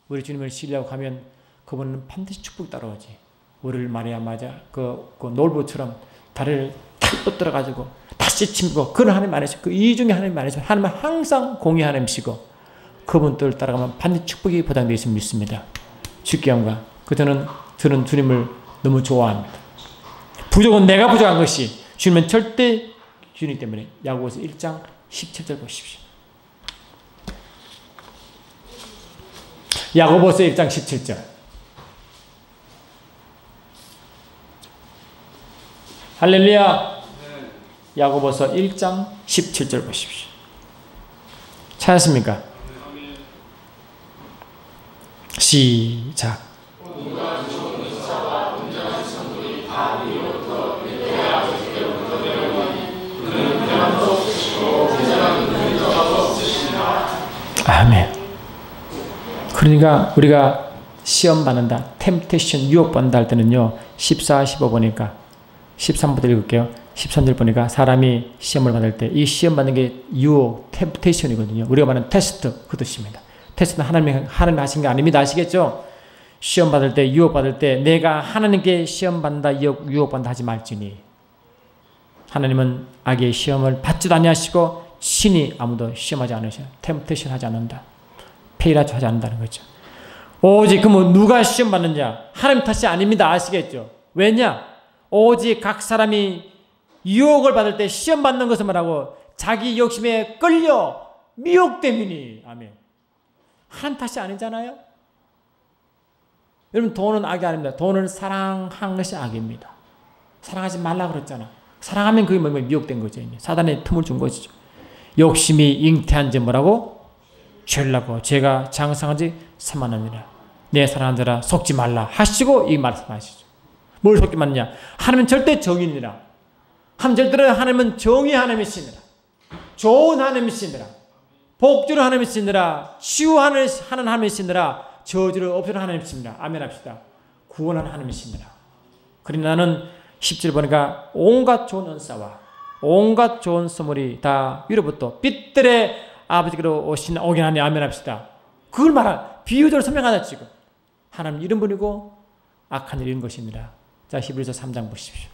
우리 주님을 신뢰하고 가면 그분은 반드시 축복이 따라오지. 우리를 말해야마자 그 놀부처럼 다리를 탁 떠들어가지고 다시 침고 그런 하나님 안에서 그 이중의 하나님 안에서 하나님은 항상 공의 하나님이시고 그분 뜻을 따라가면 반드시 축복이 보장되어 있음을 믿습니다. 주께 영광. 저는 주님을 너무 좋아합니다. 부족은 내가 부족한 것이 주님은 절대 주님 때문에. 야고보서 1장 17절 보십시오. 야고보서 1장 17절. 할렐루야. 야고보서 1장 17절 보십시오. 찾았습니까? 시작. 아멘. 그러니까 우리가 시험 받는다, 템테이션 유혹받는다 할 때는요 14, 15 보니까 13부터 읽을게요. 13절 보니까 사람이 시험을 받을 때 이 시험 받는 게 유혹, 템테이션이거든요. 우리가 말하는 테스트 그 뜻입니다. 테스트는 하나님이 하신 게 아닙니다. 아시겠죠? 시험 받을 때 유혹 받을 때 내가 하나님께 시험 받는다 유혹 받는다 하지 말지니 하나님은 악의 시험을 받지도 아니하시고 신이 아무도 시험하지 않으셔. 템테이션 하지 않는다. 페이라도 하지 않는다는 거죠. 오직 그러면 누가 시험 받느냐? 하나님 탓이 아닙니다. 아시겠죠? 왜냐? 오직 각 사람이 유혹을 받을 때 시험 받는 것을 말하고 자기 욕심에 끌려 미혹됨이니. 아멘. 하나님 탓이 아니잖아요. 여러분 돈은 악이 아닙니다. 돈을 사랑한 것이 악입니다. 사랑하지 말라 그랬잖아. 사랑하면 그게 뭐냐면 미혹된 거죠. 사단의 틈을 준 것이죠. 욕심이 잉태한 지 뭐라고? 죄라고. 죄가 장성한 지 사만하니라. 내 사랑하는 자라 속지 말라 하시고 이 말씀하시죠. 뭘 속지 말느냐? 하나님은 절대 정의니라. 하나님은 정의 하나님이시니라. 좋은 하나님이시니라. 복주를 하나님이시니라. 치유하는 하나님이시니라. 저주를 없애는 하나님이시니라. 아멘 합시다. 구원하는 하나님이시니라. 그러니 나는 10절 보니까 온갖 좋은 은사와 온갖 좋은 선물이 다 위로부터 빛들의 아버지께로 오신 오긴 하니 아멘 합시다. 그걸 비유적으로 설명하자 지금. 하나님 이런 분이고 악한 일 이런 것입니다. 자, 히브리서 3장 보십시오.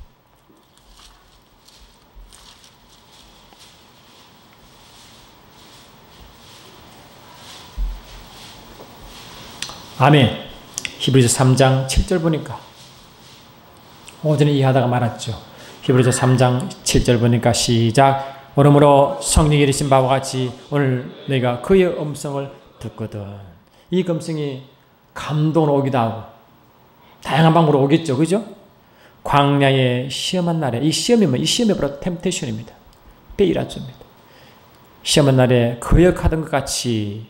아멘. 히브리서 3장 7절 보니까 오전에 이해하다가 말았죠. 히브리서 3장 7절 보니까 시작. 그러므로 성령이 이르신 바와 같이 오늘 내가 그의 음성을 듣거든. 이 음성이 감동으로 오기도 하고 다양한 방법으로 오겠죠. 그죠? 광야의 시험한 날에 이 시험이 이 시험이 바로 템테이션입니다. 베이라조입니다. 시험한 날에 거역하던 것 같이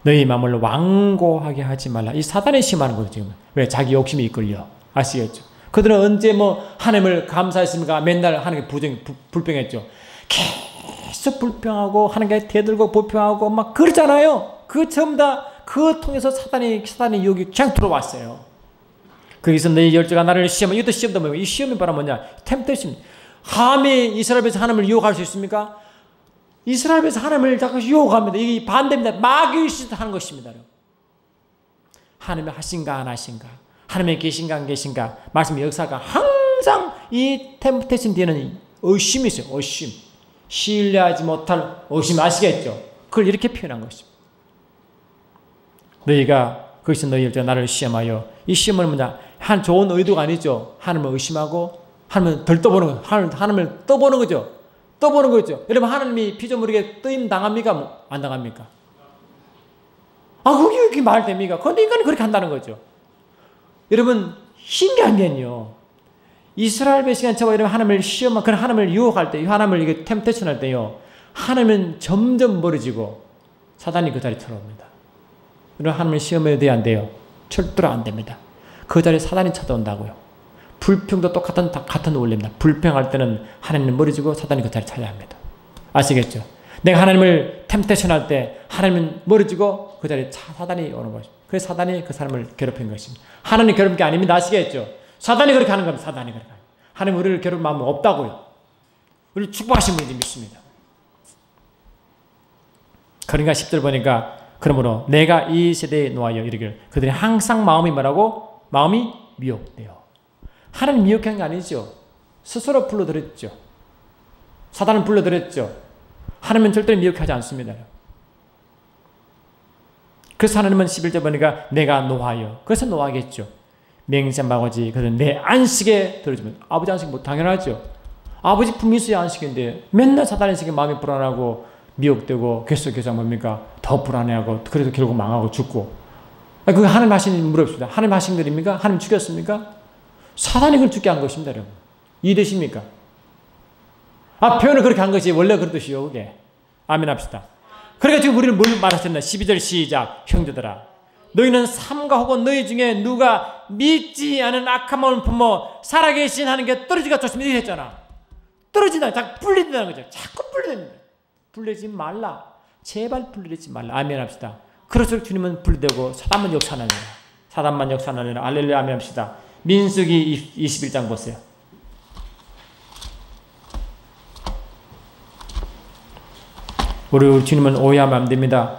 너희 마음을 완고하게 하지 말라. 이 사단이 시험하는 거죠. 지금. 왜? 자기 욕심이 이끌려. 아시겠죠? 그들은 언제 하나님을 감사했습니까? 맨날 하나님께 불평했죠. 계속 불평하고 하나님께 대들고 불평하고 막 그러잖아요. 그 전부 다 그거 통해서 사단의 유혹이 그냥 들어왔어요. 거기서 내 열조가 나를 시험하, 이것도 시험도 뭐예요? 이 시험이 바로 뭐냐? 템테이션. 감히 이스라엘 백성 하나님을 유혹할 수 있습니까? 이스라엘 백성 하나님을 자꾸 유혹합니다. 이게 반대입니다. 마귀의 짓을 하는 것입니다. 하나님이 하신가 안 하신가? 하나님이 계신가 안 계신가? 말씀의 역사가 항상 이 템테이션 뒤에는 의심이 있어요. 의심. 신뢰하지 못할 의심 아시겠죠? 그걸 이렇게 표현한 것입니다. 너희가 거기서 너희 열조가 나를 시험하여, 이 시험은 뭐냐? 한 좋은 의도가 아니죠. 하나님을 의심하고 하나님을 덜 떠보는 거죠. 하나님을 떠보는 거죠. 떠보는 거죠. 여러분 하나님이 피조물에게 뜨임 당합니까? 안 당합니까? 그게 이렇게 말됩니까? 그런데 인간이 그렇게 한다는 거죠. 여러분 신기한 게요. 이스라엘 백성은 저와 여러분 하나님을 시험하고 그런 하나님을 유혹할 때, 하나님을 이게 템테이션 할 때요. 하나님은 점점 멀어지고 사단이 그 자리에 들어옵니다. 여러분 하나님을 시험해야 돼요, 안 돼요? 절대로 안 됩니다. 그 자리에 사단이 찾아온다고요. 불평도 같은 원리입니다. 불평할 때는 하나님은 멀어지고 사단이 그 자리에 찾아야 합니다. 아시겠죠? 내가 하나님을 템테이션 할 때 하나님은 멀어지고 그 자리에 사단이 오는 것입니다. 그래서 사단이 그 사람을 괴롭힌 것입니다. 하나님 괴롭힌 게 아닙니다. 아시겠죠? 사단이 그렇게 하는 겁니다. 사단이 그렇게 하는 겁니다. 하나님 우리를 괴롭힐 마음은 없다고요. 우리를 축복하신 분인지 믿습니다. 그러니까 10절 보니까 그러므로 내가 이 세대에 놓아여 이르기를 그들이 항상 마음이 뭐라고? 마음이 미혹돼요. 하나님 미혹한 게 아니죠. 스스로 불러들였죠. 사단은 불러들였죠. 하나님은 절대로 미혹하지 않습니다. 그래서 하나님은 11절 보니까 내가 노하여, 그래서 노하겠죠. 맹세하고지 그들은 내 안식에 들어주면, 아버지 안식 뭐 당연하죠. 아버지 분미수의 안식인데 맨날 사단의 안식에 마음이 불안하고 미혹되고 계속 뭡니까? 더 불안해하고 그래도 결국 망하고 죽고. 그게 하나님 하신 일 물어봅시다. 하나님 하신 일입니까? 하나님 죽였습니까? 사단이 그걸 죽게 한 것입니다, 여러분. 이해되십니까? 표현을 그렇게 한 것이 원래 그렇듯이요, 그게. 아멘 합시다. 그러니까 지금 우리는 뭘 말하셨나? 12절 시작. 형제들아, 너희는 삼가 혹은 너희 중에 누가 믿지 않은 악한 마음을 품어 살아계신 하나님께 떨어지기가 좋습니다. 이렇게 했잖아. 떨어진다. 자꾸 분리된다는 거죠. 자꾸 분리됩니다. 분리지 말라. 제발 분리되지 말라. 아멘 합시다. 그럴수록 주님은 분리되고 사단만 역사하느니라. 사단만 역사하느니라. 알렐루야. 아멘 합시다. 민수기 21장 보세요. 우리 주님은 오해하면 안 됩니다.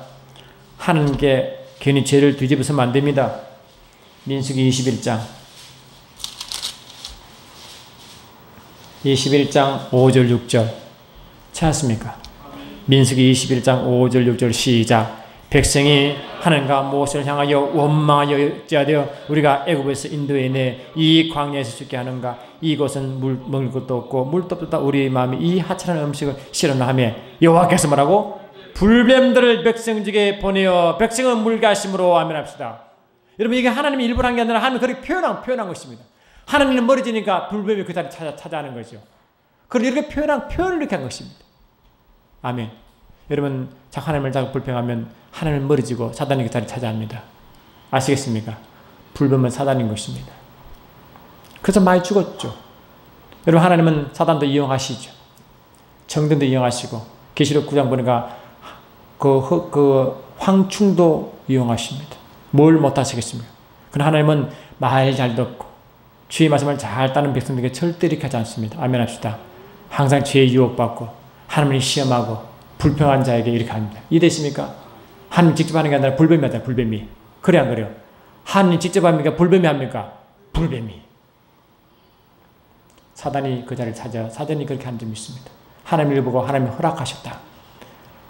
하나님께 괜히 죄를 뒤집어서면 안 됩니다. 민수기 21장 5절 6절 찾았습니까? 민수기 21장 5절 6절 시작. 백성이 하나님과 모세를 향하여 원망하여 어찌하여 우리가 애굽에서 인도해내 이 광야에서 죽게 하는가? 이곳은 먹을 것도 없고 물도 없다. 우리의 마음이 이 하찮은 음식을 싫어하나 하며 여호와께서 뭐라고? 불뱀들을 백성 중에 보내어 백성은 물가심으로 아멘 합시다. 여러분 이게 하나님이 일부러 한 게 아니라 하나님이 그렇게 표현한 것입니다. 하나님은 멀어지니까 불뱀이 그 자리에 찾아가는 거죠. 그리고 이렇게 표현을 이렇게 한 것입니다. 아멘. 여러분 하나님을 자꾸 불평하면 하나님은 멀어지고 사단이 그 자리에 찾아갑니다. 아시겠습니까? 불뱀은 사단인 것입니다. 그래서 많이 죽었죠. 여러분 하나님은 사단도 이용하시죠. 정든도 이용하시고 계시록 9장 보니까 그 황충도 이용하십니다. 뭘 못하시겠습니까? 그러나 하나님은 말 잘 듣고 주의 말씀을 잘 따르는 백성들에게 절대 이렇게 하지 않습니다. 아멘 합시다. 항상 죄에 유혹받고 하나님을 시험하고 불평한 자에게 이렇게 합니다. 이해되십니까? 하나님 직접 하는 게 아니라 불뱀이 하잖아요. 불뱀이. 그래 안 그래요? 하나님 직접 합니까? 불뱀이 합니까? 불뱀이. 사단이 그 자리를 찾아 사단이 그렇게 한 점이 있습니다. 하나님을 보고 하나님이 허락하셨다.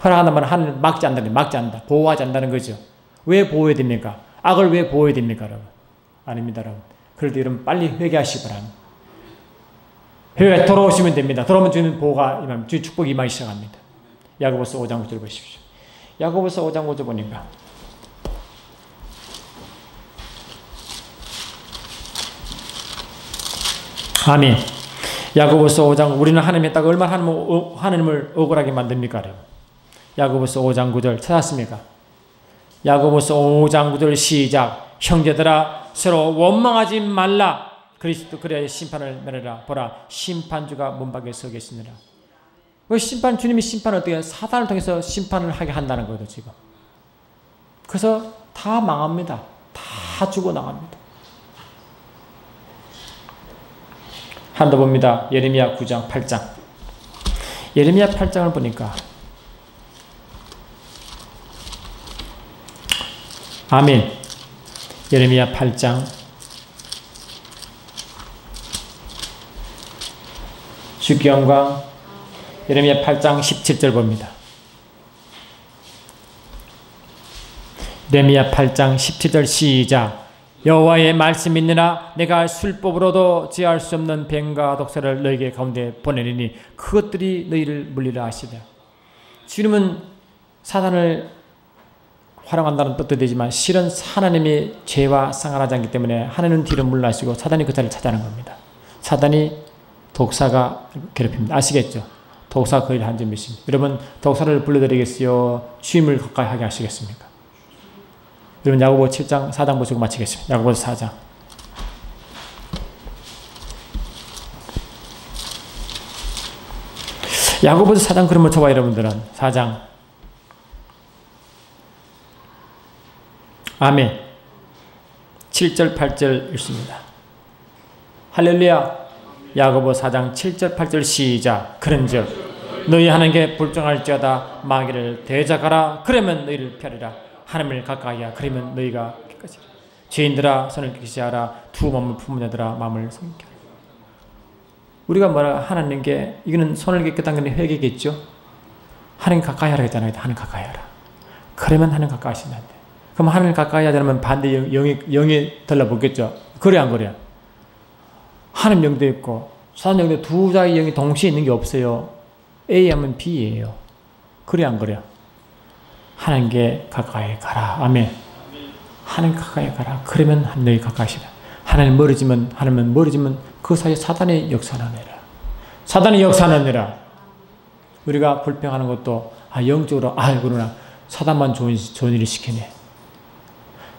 허락한다는 말은 하나님 막지 않는다. 보호하지 않는다는 거죠. 왜 보호해야 됩니까? 악을 왜 보호해야 됩니까, 여러분? 아닙니다, 여러분. 그럴 때 여러분 빨리 회개하시기 바랍니다. 회개 돌아오시면 됩니다. 돌아오면 주님 보호가 임합니다. 주님 축복이 임하기 시작합니다. 야고보서 5장 9절 보십시오. 야고보서 5장 9절 보니까 아멘. 야고보서 5장 우리는 하나님의 딱 얼마나 하나님을 억울하게 만듭니까? 야고보서 5장 9절 찾았습니까? 야고보서 5장 9절 시작. 형제들아 서로 원망하지 말라. 그리스도 그래야 심판을 내려라. 보라 심판주가 문 밖에 서 계시느라. 왜 주님이 심판을 어떻게 사단을 통해서 심판을 하게 한다는 거예요, 지금. 그래서 다 망합니다. 다 죽어나갑니다. 한 더 봅니다. 예레미야 9장 8장. 예레미야 8장을 보니까 아멘. 예레미야 8장 주께 영광. 예레미야 8장 17절 봅니다. 예레미야 8장 17절 시작. 여호와의 말씀이 있느라 내가 술법으로도 제할 수 없는 뱀과 독사를 너희에게 가운데 보내리니 그것들이 너희를 물리라 하시되. 주님은 사단을 활용한다는 뜻도 되지만 실은 하나님이 죄와 상관하지 않기 때문에 하나님은 뒤로 물러나시고 사단이 그 자리를 차지하는 겁니다. 사단이 독사가 괴롭힙니다. 아시겠죠? 독사가 그 일을 한 줄 믿습니다. 여러분 독사를 불러드리겠어요? 주님을 가까이 하게 하시겠습니까? 여러분 야고보 7장 4장 보시고 마치겠습니다. 야고보 4장. 야고보서 4장 그러면 저와 여러분들은 4장. 아멘. 7절 8절 읽습니다. 할렐루야. 야고보 4장 7절 8절 시작. 그런즉 너희 하나님께 불종할지어다 마귀를 대적하라. 그러면 너희를 펴리라. 하나님을 가까이하라. 그러면 너희가 깨끗이라. 죄인들아 손을 깨끗이 하라. 두 몸을 품은 자들아 마음을 성케 하라. 우리가 뭐라 하나님께 이거는 손을 깨끗한 건 회개겠죠. 하나님 가까이 하라 했잖아요. 하나님 가까이 하라. 그러면 하나님 가까이 하신다는데. 그럼 하나님 가까이 하자면 반대 영이 들러보겠죠. 그래 안 그래요? 하나님 영도 있고 사단 영도 두 자의 영이 동시에 있는 게 없어요. A 하면 B예요. 그래 안 그래요? 하나님께 가까이 가라. 아멘. 하나님 가까이 가라. 그러면 너희 가까이시라. 하나님 멀어지면 그 사이에 사단의 역사하느니라. 사단의 역사하느니라. 우리가 불평하는 것도 영적으로 그러나 사단만 좋은 일을 시키네.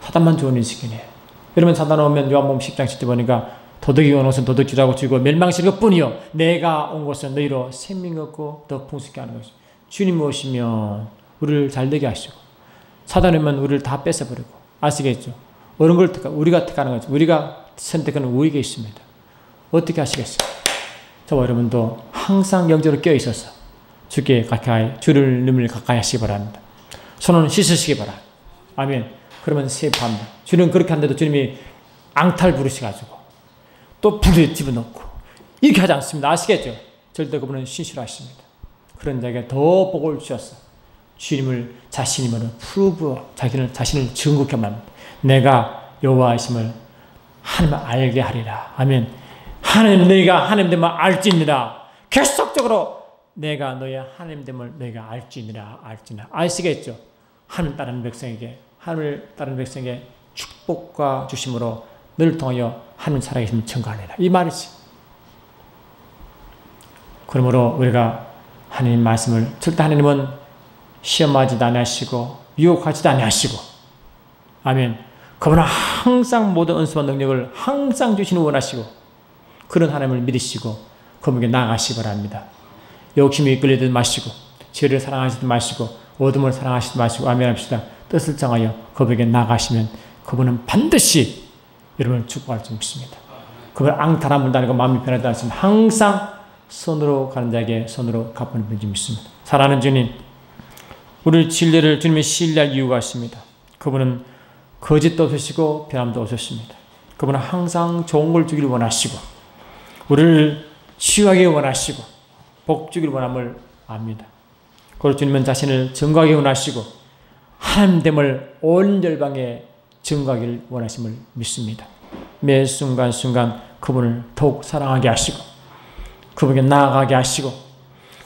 사단만 좋은 일을 시키네. 여러분 사단 오면 요한복음 10장 10절 보니까 도둑이 온 것은 도둑질하고 죽이고 멸망시킬 것뿐이요 내가 온 것은 너희로 생명 얻고 더 풍성케 하는 것이다. 주님이 오시면 우리를 잘되게 하시고 사단이 오면 우리를 다 뺏어버리고. 아시겠죠? 어느 걸 우리가 택하는 거죠. 우리가 선택하는 우리에게 있습니다. 어떻게 하시겠어요? 저와 여러분도 항상 영적으로 껴있어서 주께 가까이 주님을 가까이 하시기 바랍니다. 손은 씻으시기 바랍니다. 아멘. 그러면 세파합니다. 주님은 그렇게 한데도 주님이 앙탈 부르셔가지고 또 불에 집어넣고 이렇게 하지 않습니다. 아시겠죠? 절대 그분은 신실하십니다. 그런 자에게 더 복을 주셨어. 주님을 자신이면 프루브 자신을 증거케 합니다. 내가 여호와이심을 하나님을 알게 하리라. 아멘. 하나님 너희가 하나님됨을 알지니라. 계속적으로 내가 너희의 하나님됨을 너희가 알지니라. 아시겠죠? 하나님 따르는 백성에게 하나님을 따르는 백성에게 축복과 주심으로 너를 통하여 하나님 살아계심을 증거하리라. 이 말이지. 그러므로 우리가 하나님 말씀을 절대 하나님은 시험하지도 아니하시고 유혹하지도 아니하시고 아멘. 그분은 항상 모든 은수와 능력을 항상 주시는 원하시고 그런 하나님을 믿으시고 그분에게 나아가시기 바랍니다. 욕심이 이끌리지 마시고 죄를 사랑하시지 마시고 어둠을 사랑하시지 마시고 아멘 합시다. 뜻을 정하여 그분에게 나아가시면 그분은 반드시 여러분을 축복할 줄 믿습니다. 그분 앙탈함을 다니고 마음이 변하지 않으면 항상 손으로 가는 자에게 손으로 갚는 줄 믿습니다. 사랑하는 주님, 우리 진리를 주님의 신뢰할 이유가 있습니다. 그분은 거짓도 없으시고 변함도 없으십니다. 그분은 항상 좋은 걸 주기를 원하시고 우리를 치유하기 원하시고 복 주기를 원함을 압니다. 그리고 주님은 자신을 증거하기 원하시고 하나님됨을 온 열방에 증거하기를 원하심을 믿습니다. 매 순간순간 그분을 더욱 사랑하게 하시고 그분에게 나아가게 하시고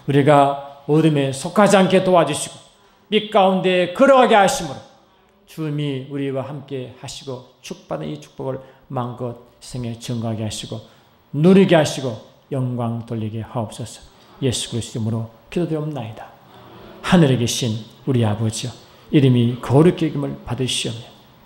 우리가 어둠에 속하지 않게 도와주시고 빛 가운데 걸어가게 하심으로 주님이 우리와 함께 하시고 축복받은 이 축복을 마음껏 세상에 증거하게 하시고 누리게 하시고 영광 돌리게 하옵소서. 예수 그리스도 이름으로 기도드리옵나이다. 하늘에 계신 우리 아버지여 이름이 거룩히 여김을 받으시오며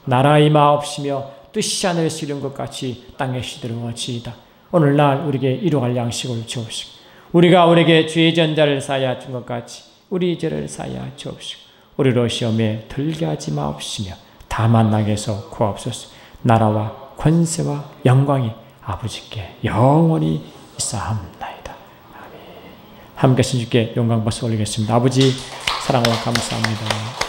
나라가 임하옵시며 뜻이 하늘에서 이룬 것 같이 땅에 시들어지이다. 오늘날 우리에게 일용할 양식을 주옵시고 우리가 우리에게 죄의 전자를 쌓여 준 것 같이 우리 죄를 쌓여 주옵시고 우리로 시험에 들게 하지 마옵시며 다만 나게서 구하옵소서. 나라와 권세와 영광이 아버지께 영원히 있사옵나이다. 아멘. 함께 하신 주께 영광 박수 올리겠습니다. 아버지 사랑과 감사합니다.